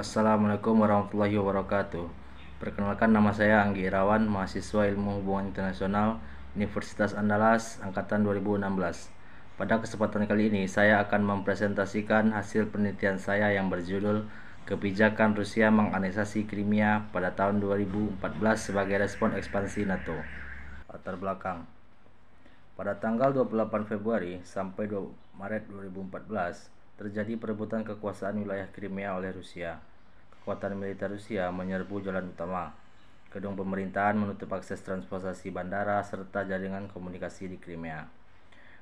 Assalamualaikum warahmatullahi wabarakatuh. Perkenalkan, nama saya Anggi Irawan, mahasiswa Ilmu Hubungan Internasional Universitas Andalas angkatan 2016. Pada kesempatan kali ini saya akan mempresentasikan hasil penelitian saya yang berjudul Kebijakan Rusia menganeksasi Crimea pada tahun 2014 sebagai respon ekspansi NATO. Latar belakang. Pada tanggal 28 Februari sampai 2 Maret 2014 terjadi perebutan kekuasaan wilayah Crimea oleh Rusia. Kekuatan militer Rusia menyerbu jalan utama, gedung pemerintahan, menutup akses transportasi bandara, serta jaringan komunikasi di Crimea.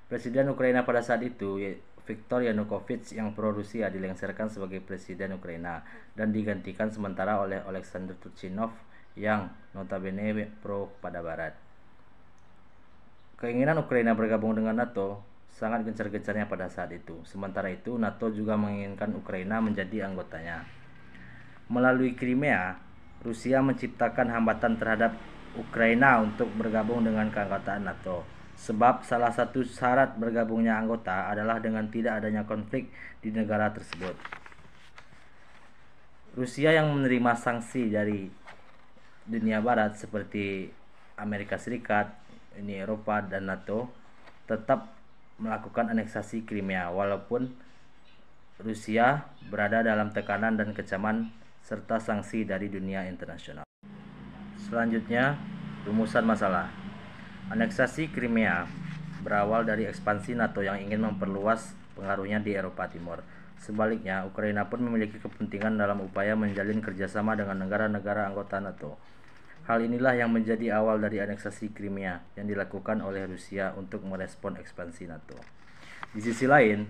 Presiden Ukraina pada saat itu, Viktor Yanukovych yang pro-Rusia, dilengsarkan sebagai Presiden Ukraina dan digantikan sementara oleh Alexander Turchinov yang notabene pro pada Barat. Keinginan Ukraina bergabung dengan NATO sangat gencar-gencarnya pada saat itu. Sementara itu, NATO juga menginginkan Ukraina menjadi anggotanya. Melalui Crimea, Rusia menciptakan hambatan terhadap Ukraina untuk bergabung dengan keanggotaan NATO. Sebab salah satu syarat bergabungnya anggota adalah dengan tidak adanya konflik di negara tersebut. Rusia yang menerima sanksi dari dunia barat seperti Amerika Serikat, Uni Eropa, dan NATO tetap melakukan aneksasi Crimea walaupun Rusia berada dalam tekanan dan kecaman serta sanksi dari dunia internasional. Selanjutnya, rumusan masalah. Aneksasi Crimea berawal dari ekspansi NATO yang ingin memperluas pengaruhnya di Eropa Timur. Sebaliknya, Ukraina pun memiliki kepentingan dalam upaya menjalin kerjasama dengan negara-negara anggota NATO. Hal inilah yang menjadi awal dari aneksasi Crimea yang dilakukan oleh Rusia untuk merespon ekspansi NATO. Di sisi lain,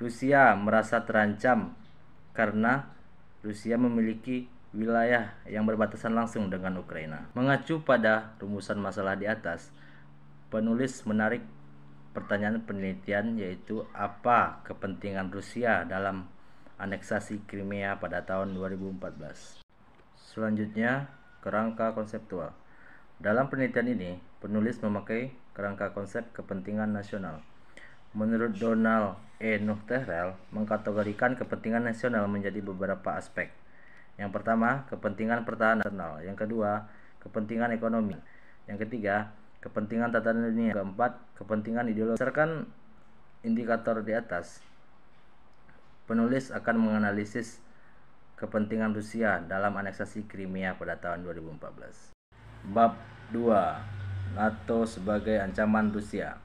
Rusia merasa terancam karena Rusia memiliki wilayah yang berbatasan langsung dengan Ukraina. Mengacu pada rumusan masalah di atas, penulis menarik pertanyaan penelitian, yaitu apa kepentingan Rusia dalam aneksasi Crimea pada tahun 2014. Selanjutnya, kerangka konseptual. Dalam penelitian ini, penulis memakai kerangka konsep kepentingan nasional. Menurut Donald E. Nuchterel, mengkategorikan kepentingan nasional menjadi beberapa aspek. Yang pertama, kepentingan pertahanan nasional. Yang kedua, kepentingan ekonomi. Yang ketiga, kepentingan tatanan dunia. Keempat, kepentingan ideologi. Berdasarkan indikator di atas, penulis akan menganalisis kepentingan Rusia dalam aneksasi Crimea pada tahun 2014. Bab 2. NATO sebagai ancaman Rusia.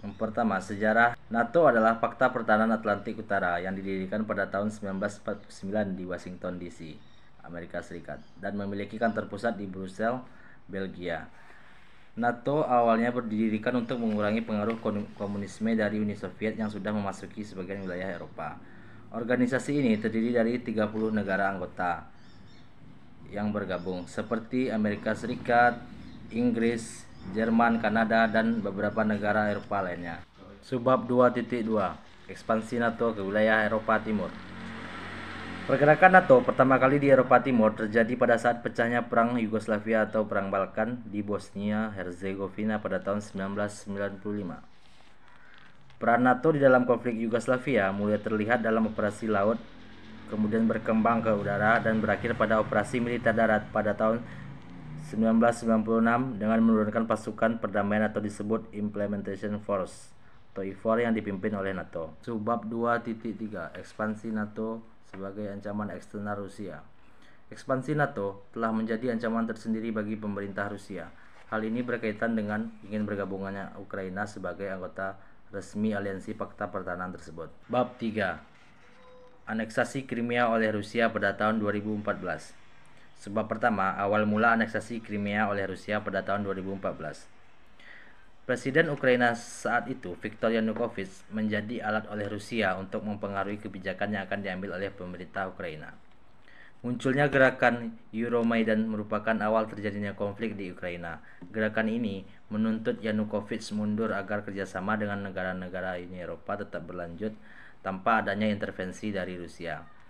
Yang pertama, sejarah. NATO adalah Fakta Pertahanan Atlantik Utara yang didirikan pada tahun 1949 di Washington DC, Amerika Serikat, dan memiliki kantor pusat di Brussels, Belgia. NATO awalnya berdirikan untuk mengurangi pengaruh komunisme dari Uni Soviet yang sudah memasuki sebagian wilayah Eropa. Organisasi ini terdiri dari 30 negara anggota yang bergabung, seperti Amerika Serikat, Inggris, Jerman, Kanada, dan beberapa negara Eropa lainnya. Subbab 2.2. Ekspansi NATO ke wilayah Eropa Timur. Pergerakan NATO pertama kali di Eropa Timur terjadi pada saat pecahnya Perang Yugoslavia atau Perang Balkan di Bosnia Herzegovina pada tahun 1995. Peran NATO di dalam konflik Yugoslavia mulai terlihat dalam operasi laut, kemudian berkembang ke udara, dan berakhir pada operasi militer darat pada tahun 1996 dengan menurunkan pasukan perdamaian atau disebut Implementation Force atau IFOR yang dipimpin oleh NATO. Subbab 2.3. Ekspansi NATO sebagai ancaman eksternal Rusia. Ekspansi NATO telah menjadi ancaman tersendiri bagi pemerintah Rusia. Hal ini berkaitan dengan ingin bergabungannya Ukraina sebagai anggota resmi aliansi Fakta Pertahanan tersebut. Bab 3. Aneksasi Crimea oleh Rusia pada tahun 2014. Sebab pertama, awal mula aneksasi Crimea oleh Rusia pada tahun 2014. Presiden Ukraina saat itu, Viktor Yanukovych, menjadi alat oleh Rusia untuk mempengaruhi kebijakan yang akan diambil oleh pemerintah Ukraina. Munculnya gerakan Euromaidan merupakan awal terjadinya konflik di Ukraina. Gerakan ini menuntut Yanukovych mundur agar kerjasama dengan negara-negara Uni Eropa tetap berlanjut tanpa adanya intervensi dari Rusia.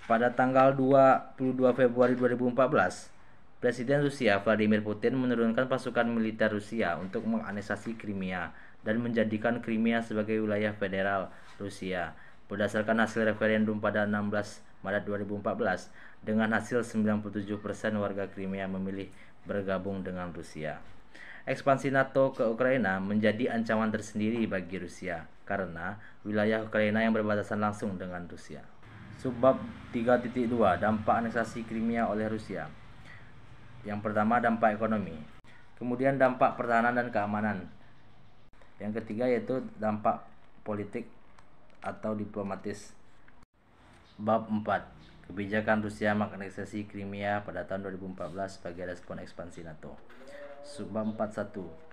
Pada tanggal 22 Februari 2014, Presiden Rusia Vladimir Putin menurunkan pasukan militer Rusia untuk menganeksasi Crimea dan menjadikan Crimea sebagai wilayah federal Rusia. Berdasarkan hasil referendum pada 16 Maret 2014. Dengan hasil 97% warga Crimea memilih bergabung dengan Rusia. Ekspansi NATO ke Ukraina menjadi ancaman tersendiri bagi Rusia karena wilayah Ukraina yang berbatasan langsung dengan Rusia. Subbab 3.2 Dampak aneksasi Crimea oleh Rusia. Yang pertama, dampak ekonomi. Kemudian dampak pertahanan dan keamanan. Yang ketiga yaitu dampak politik atau diplomatis. Bab 4. Kebijakan Rusia menganeksasi Crimea pada tahun 2014 sebagai respon ekspansi NATO. Subbab 4.1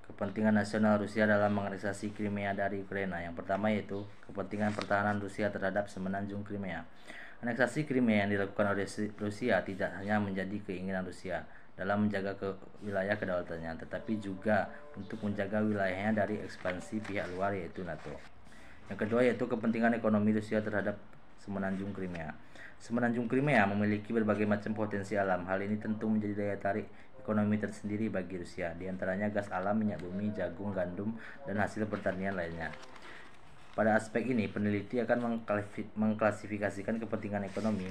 Kepentingan nasional Rusia dalam menganeksasi Crimea dari Ukraina. Yang pertama yaitu kepentingan pertahanan Rusia terhadap semenanjung Crimea. Aneksasi Crimea yang dilakukan oleh Rusia tidak hanya menjadi keinginan Rusia dalam menjaga wilayah kedaulatannya, tetapi juga untuk menjaga wilayahnya dari ekspansi pihak luar yaitu NATO. Yang kedua yaitu kepentingan ekonomi Rusia terhadap semenanjung Crimea. Semenanjung Crimea memiliki berbagai macam potensi alam. Hal ini tentu menjadi daya tarik ekonomi tersendiri bagi Rusia, di antaranya gas alam, minyak bumi, jagung, gandum, dan hasil pertanian lainnya. Pada aspek ini, peneliti akan mengklasifikasikan kepentingan ekonomi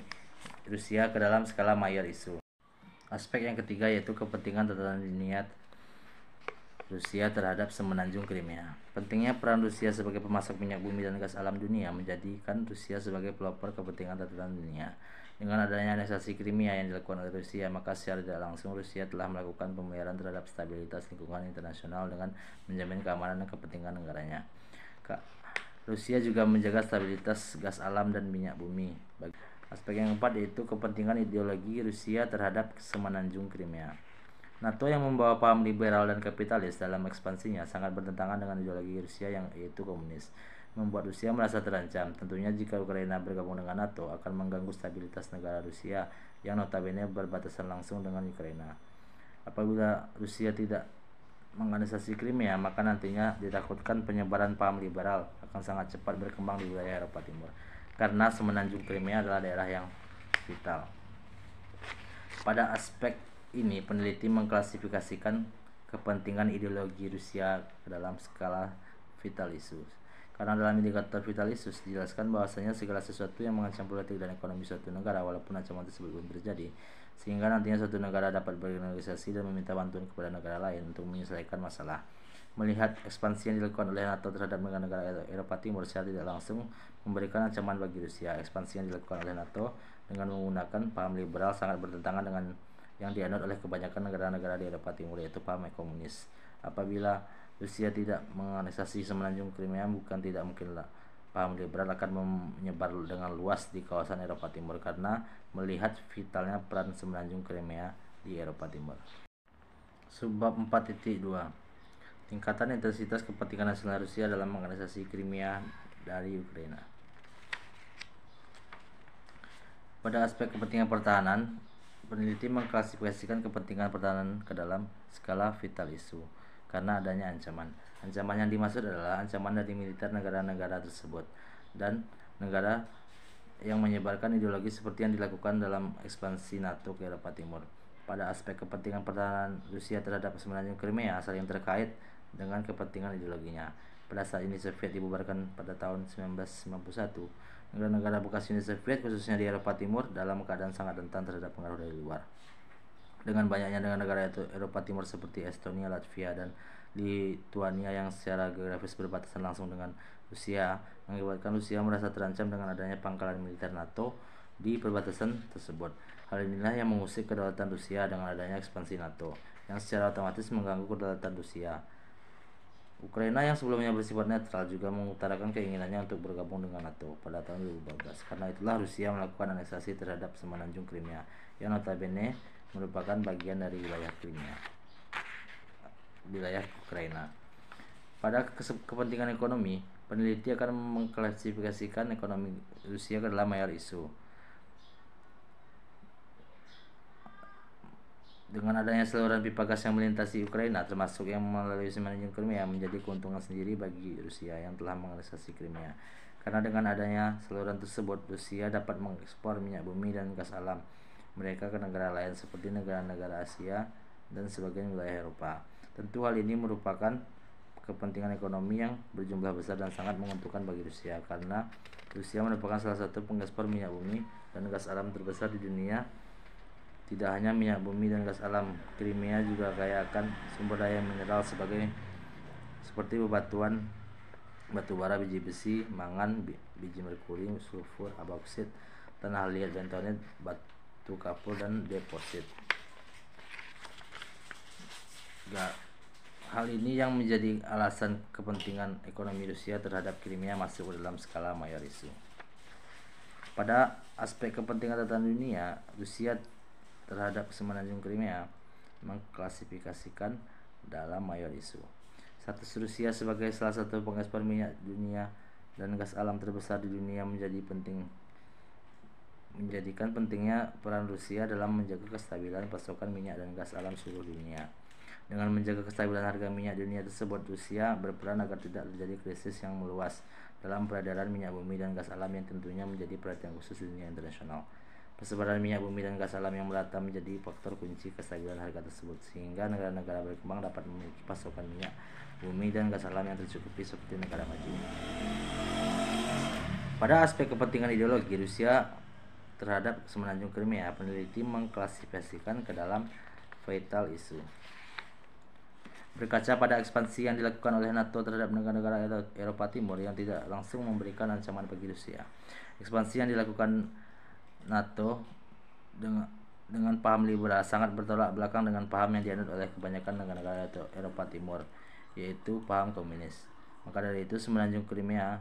Rusia ke dalam skala mayor isu. Aspek yang ketiga yaitu kepentingan tatanan dunia Rusia terhadap semenanjung Crimea. Pentingnya peran Rusia sebagai pemasok minyak bumi dan gas alam dunia menjadikan Rusia sebagai pelopor kepentingan tatanan dunia. Dengan adanya aneksasi Crimea yang dilakukan oleh Rusia, maka secara tidak langsung Rusia telah melakukan pemeliharaan terhadap stabilitas lingkungan internasional dengan menjamin keamanan dan kepentingan negaranya. Rusia juga menjaga stabilitas gas alam dan minyak bumi. Aspek yang keempat yaitu kepentingan ideologi Rusia terhadap semenanjung Crimea. NATO yang membawa paham liberal dan kapitalis dalam ekspansinya sangat bertentangan dengan ideologi Rusia yang yaitu komunis, membuat Rusia merasa terancam. Tentunya jika Ukraina bergabung dengan NATO akan mengganggu stabilitas negara Rusia yang notabene berbatasan langsung dengan Ukraina. Apabila Rusia tidak menganeksasi Crimea, maka nantinya ditakutkan penyebaran paham liberal akan sangat cepat berkembang di wilayah Eropa Timur, karena semenanjung Crimea adalah daerah yang vital. Pada aspek ini, peneliti mengklasifikasikan kepentingan ideologi Rusia ke dalam skala Vitalisus. Karena dalam indikator Vitalisus dijelaskan bahwasanya segala sesuatu yang mengancam politik dan ekonomi suatu negara walaupun ancaman tersebut belum terjadi, sehingga nantinya suatu negara dapat bernegosiasi dan meminta bantuan kepada negara lain untuk menyelesaikan masalah. Melihat ekspansi yang dilakukan oleh NATO terhadap negara-negara Eropa Timur secara tidak langsung memberikan ancaman bagi Rusia. Ekspansi yang dilakukan oleh NATO dengan menggunakan paham liberal sangat bertentangan dengan yang dianut oleh kebanyakan negara-negara di Eropa Timur yaitu paham komunis. Apabila Rusia tidak menganeksasi semenanjung Crimea, bukan tidak mungkinlah paham liberal akan menyebar dengan luas di kawasan Eropa Timur karena melihat vitalnya peran semenanjung Crimea di Eropa Timur. Subbab 4.2 Tingkatan intensitas kepentingan nasional Rusia dalam menganeksasi Crimea dari Ukraina. Pada aspek kepentingan pertahanan, peneliti mengklasifikasikan kepentingan pertahanan ke dalam skala vital isu karena adanya ancaman. Ancaman yang dimaksud adalah ancaman dari militer negara-negara tersebut dan negara yang menyebarkan ideologi seperti yang dilakukan dalam ekspansi NATO ke Eropa Timur. Pada aspek kepentingan pertahanan Rusia terhadap semenanjung Crimea saling terkait dengan kepentingan ideologinya. Pada saat Uni Soviet dibubarkan pada tahun 1991, negara-negara bekas Uni Soviet khususnya di Eropa Timur dalam keadaan sangat rentan terhadap pengaruh dari luar. Dengan banyaknya negara-negara Eropa Timur seperti Estonia, Latvia, dan Lituania yang secara geografis berbatasan langsung dengan Rusia, mengakibatkan Rusia merasa terancam dengan adanya pangkalan militer NATO di perbatasan tersebut. Hal inilah yang mengusik kedaulatan Rusia dengan adanya ekspansi NATO, yang secara otomatis mengganggu kedaulatan Rusia. Ukraina yang sebelumnya bersifat netral juga mengutarakan keinginannya untuk bergabung dengan NATO pada tahun 2014. Karena itulah Rusia melakukan aneksasi terhadap semenanjung Crimea, yang notabene merupakan bagian dari wilayah Ukraina. Pada kepentingan ekonomi, peneliti akan mengklasifikasikan ekonomi Rusia ke dalam mayor isu. Dengan adanya saluran pipa gas yang melintasi Ukraina, termasuk yang melalui semenanjung Crimea, menjadi keuntungan sendiri bagi Rusia yang telah menganeksasi Crimea. Karena dengan adanya saluran tersebut, Rusia dapat mengekspor minyak bumi dan gas alam mereka ke negara lain seperti negara-negara Asia dan sebagian wilayah Eropa. Tentu hal ini merupakan kepentingan ekonomi yang berjumlah besar dan sangat menguntungkan bagi Rusia, karena Rusia merupakan salah satu pengekspor minyak bumi dan gas alam terbesar di dunia. Tidak hanya minyak bumi dan gas alam, Crimea juga kaya akan sumber daya mineral seperti bebatuan, batu bara, biji besi, mangan, biji merkuri, sulfur, bauksit, tanah liat, bentonit, batu kapur, dan deposit. Hal ini yang menjadi alasan kepentingan ekonomi Rusia terhadap Crimea masuk dalam skala mayor isu. Pada aspek kepentingan tatanan dunia, Rusia terhadap semenanjung Crimea mengklasifikasikan dalam mayor isu. Status Rusia sebagai salah satu pengekspor minyak dunia dan gas alam terbesar di dunia menjadikan pentingnya peran Rusia dalam menjaga kestabilan pasokan minyak dan gas alam seluruh dunia. Dengan menjaga kestabilan harga minyak dunia tersebut, Rusia berperan agar tidak terjadi krisis yang meluas dalam peredaran minyak bumi dan gas alam yang tentunya menjadi perhatian khusus dunia internasional. Persebaran minyak bumi dan gas alam yang merata menjadi faktor kunci kestabilan harga tersebut, sehingga negara-negara berkembang dapat memiliki pasokan minyak bumi dan gas alam yang tercukupi seperti negara maju. Pada aspek kepentingan ideologi Rusia terhadap semenanjung Crimea, peneliti mengklasifikasikan ke dalam vital issue. Berkaca pada ekspansi yang dilakukan oleh NATO terhadap negara-negara Eropa Timur yang tidak langsung memberikan ancaman bagi Rusia. Ekspansi yang dilakukan NATO dengan paham liberal sangat bertolak belakang dengan paham yang dianut oleh kebanyakan negara-negara Eropa Timur, yaitu paham komunis. Maka dari itu, semenanjung Crimea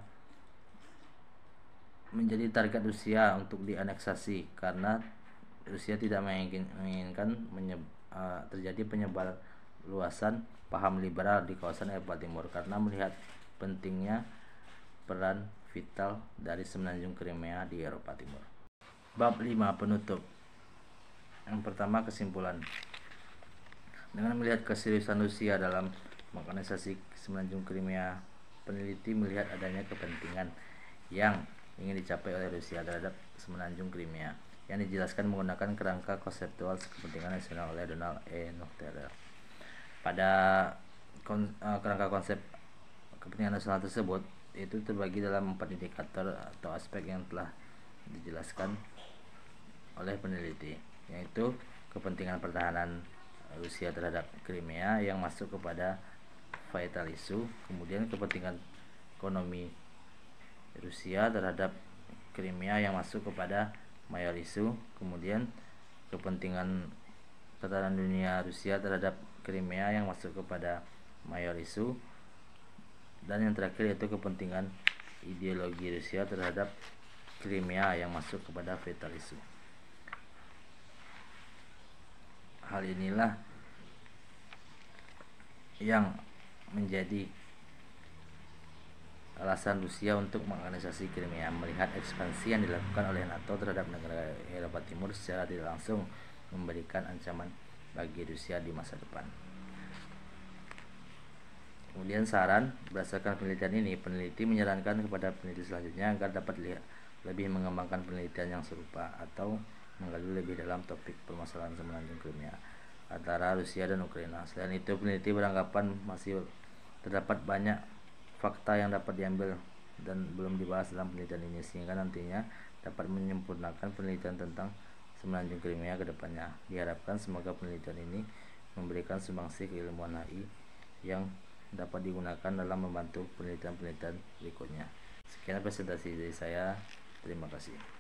menjadi target Rusia untuk dianeksasi, karena Rusia tidak menginginkan terjadi penyebar luasan paham liberal di kawasan Eropa Timur, karena melihat pentingnya peran vital dari semenanjung Crimea di Eropa Timur. Bab 5 penutup. Yang pertama, kesimpulan. Dengan melihat keseriusan Rusia dalam menganeksasi semenanjung Crimea, peneliti melihat adanya kepentingan yang ingin dicapai oleh Rusia terhadap semenanjung Crimea yang dijelaskan menggunakan kerangka konseptual kepentingan nasional oleh Donald E. Nutter. Pada kerangka konsep kepentingan nasional tersebut itu terbagi dalam 4 indikator atau aspek yang telah dijelaskan oleh peneliti, yaitu kepentingan pertahanan Rusia terhadap Crimea yang masuk kepada vital issue, kemudian kepentingan ekonomi Rusia terhadap Crimea yang masuk kepada mayor issue, kemudian kepentingan tatanan dunia Rusia terhadap Crimea yang masuk kepada mayor issue, dan yang terakhir yaitu kepentingan ideologi Rusia terhadap Crimea yang masuk kepada vital issue. Hal inilah yang menjadi alasan Rusia untuk menganeksasi Crimea, melihat ekspansi yang dilakukan oleh NATO terhadap negara Eropa Timur secara tidak langsung memberikan ancaman bagi Rusia di masa depan. Kemudian saran, berdasarkan penelitian ini, peneliti menyarankan kepada peneliti selanjutnya agar dapat lebih mengembangkan penelitian yang serupa atau menggali lebih dalam topik permasalahan semenanjung Crimea antara Rusia dan Ukraina. Selain itu, peneliti beranggapan masih terdapat banyak fakta yang dapat diambil dan belum dibahas dalam penelitian ini, sehingga nantinya dapat menyempurnakan penelitian tentang semenanjung Crimea ke depannya. Diharapkan semoga penelitian ini memberikan sumbangsi keilmuan HI yang dapat digunakan dalam membantu penelitian-penelitian berikutnya. Sekian presentasi dari saya. Terima kasih.